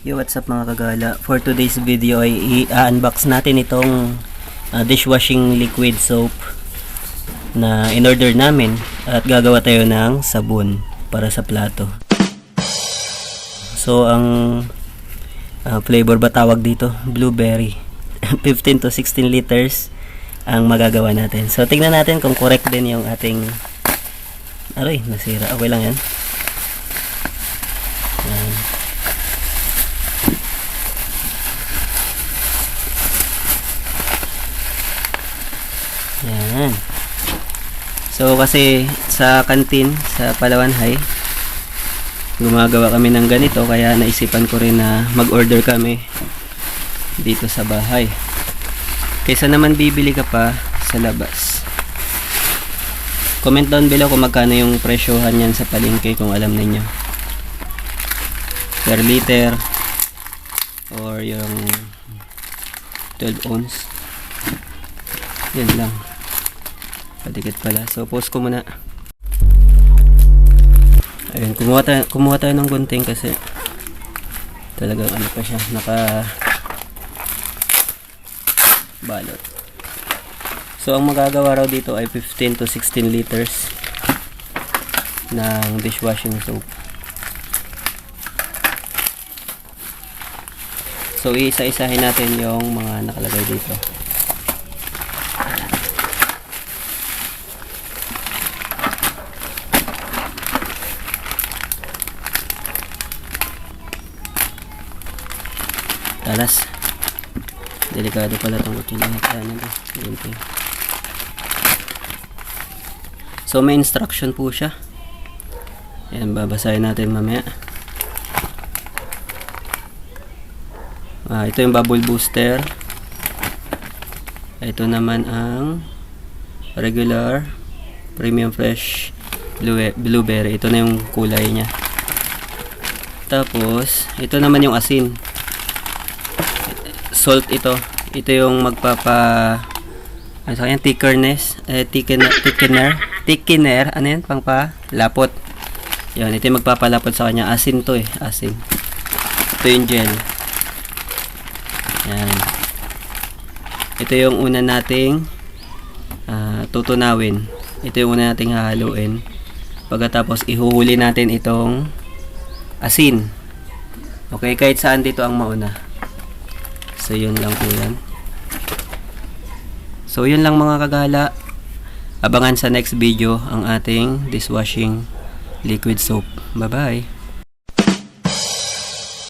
Yo, what's up mga kagala? For today's video ay i-unbox natin itong dishwashing liquid soap na in-order namin at gagawa tayo ng sabon para sa plato. So, ang flavor ba tawag dito? Blueberry. 15 to 16 liters ang magagawa natin. So, tingnan natin kung correct din yung ating... Aray, nasira. Okay lang yan. Yan. So kasi sa kantin sa Palawan High gumagawa kami ng ganito, kaya naisipan ko rin na mag-order kami dito sa bahay kaysa naman bibili ka pa sa labas. Comment down below kung magkano yung presyohan yan sa palengke kung alam niyo, per liter or yung 12 ounce. Yan lang. Padikit pala. So, post ko muna. Ayun, kumuha tayo ng gunting kasi talagang ano pa siya, naka balot. So, ang magagawa raw dito ay 15 to 16 liters ng dishwashing soap. So, isa-isahin natin yung mga nakalagay dito. Talas. Delikado pala itong kutsina. So may instruction po siya. Yan, babasahin natin mamaya. Ito yung bubble booster. Ito naman ang regular premium fresh blueberry. Ito na yung kulay niya. Tapos ito naman yung asin. Salt ito. Ito yung magpapa ano sa kanya, thickener, ano yan, pangpalapot. Yan, ito yung magpapalapot sa kanya. Asin to eh, asin. Ito yung gel. Yan. Ito yung una nating tutunawin. Ito yung una nating hahaluin. Pagkatapos ihuhuli natin itong asin. Okay, kahit saan dito ang mauna. So, yun lang po yan. So, yun lang mga kagala. Abangan sa next video ang ating dishwashing liquid soap. Bye-bye!